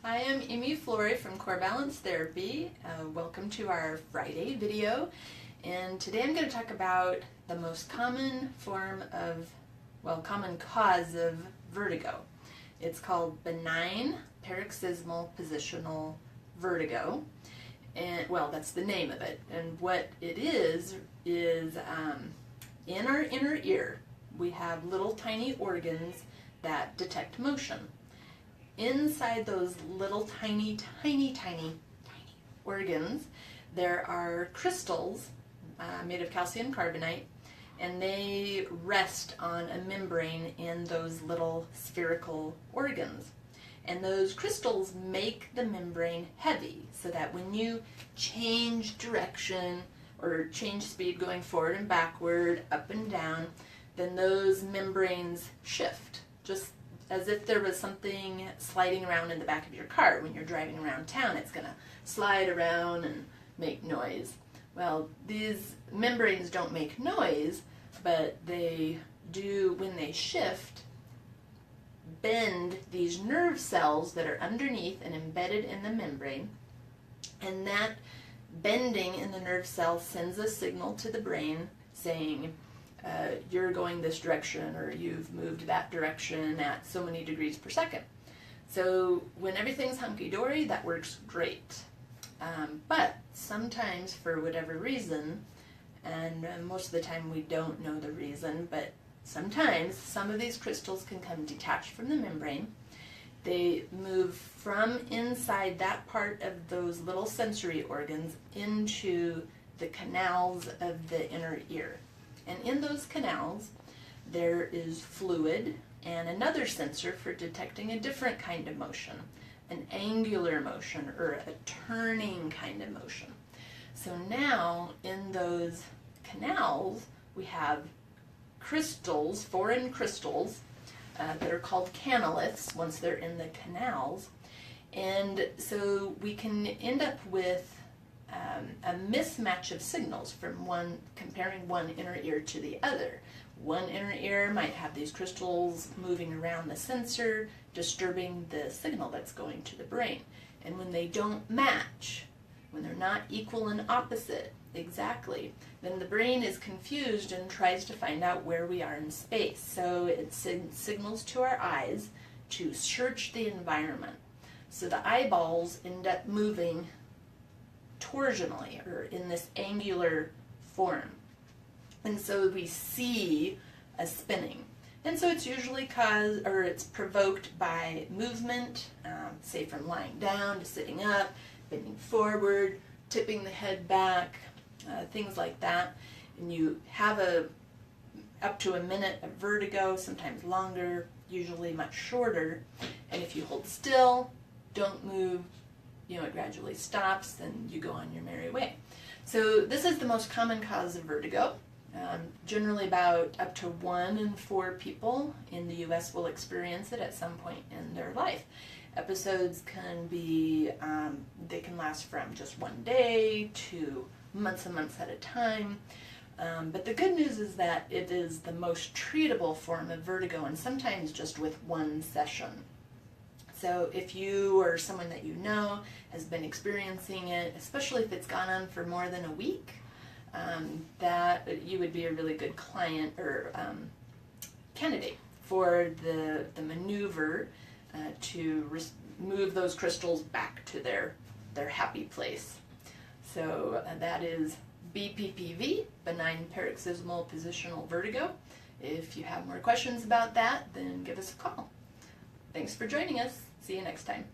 I am Amy Flory from Core Balance Therapy. Welcome to our Friday video. And today I'm going to talk about the most common common cause of vertigo. It's called benign paroxysmal positional vertigo. And that's the name of it. And what it is in our inner ear, we have little tiny organs that detect motion. Inside those little tiny organs, there are crystals made of calcium carbonate, and they rest on a membrane in those little spherical organs. And those crystals make the membrane heavy so that when you change direction or change speed going forward and backward, up and down, then those membranes shift, just as if there was something sliding around in the back of your car. When you're driving around town, it's going to slide around and make noise. Well, these membranes don't make noise, but they do, when they shift, bend these nerve cells that are underneath and embedded in the membrane, and that bending in the nerve cell sends a signal to the brain saying, you're going this direction, or you've moved that direction at so many degrees per second. So when everything's hunky-dory, that works great. But sometimes, for whatever reason, and most of the time we don't know the reason, but sometimes some of these crystals can come detached from the membrane. They move from inside that part of those little sensory organs into the canals of the inner ear. And in those canals, there is fluid and another sensor for detecting a different kind of motion, an angular motion or a turning kind of motion. So now in those canals, we have crystals, foreign crystals, that are called canaliths once they're in the canals. And so we can end up with a mismatch of signals from comparing one inner ear to the other. One inner ear might have these crystals moving around the sensor, disturbing the signal that's going to the brain. And when they don't match, when they're not equal and opposite exactly, then the brain is confused and tries to find out where we are in space. So it sends signals to our eyes to search the environment. So the eyeballs end up moving torsionally, or in this angular form. And so we see a spinning. And so it's usually it's provoked by movement, say from lying down to sitting up, bending forward, tipping the head back, things like that. And you have up to a minute of vertigo, sometimes longer, usually much shorter. And if you hold still, don't move, it gradually stops and you go on your merry way. So this is the most common cause of vertigo. Generally about up to 1 in 4 people in the U.S. will experience it at some point in their life. Episodes can be, they can last from just one day to months and months at a time. But the good news is that it is the most treatable form of vertigo, and sometimes just with one session. So if you or someone that you know has been experiencing it, especially if it's gone on for more than a week, that you would be a really good client or candidate for the maneuver to move those crystals back to their happy place. So that is BPPV, benign paroxysmal positional vertigo. If you have more questions about that, then give us a call. Thanks for joining us. See you next time.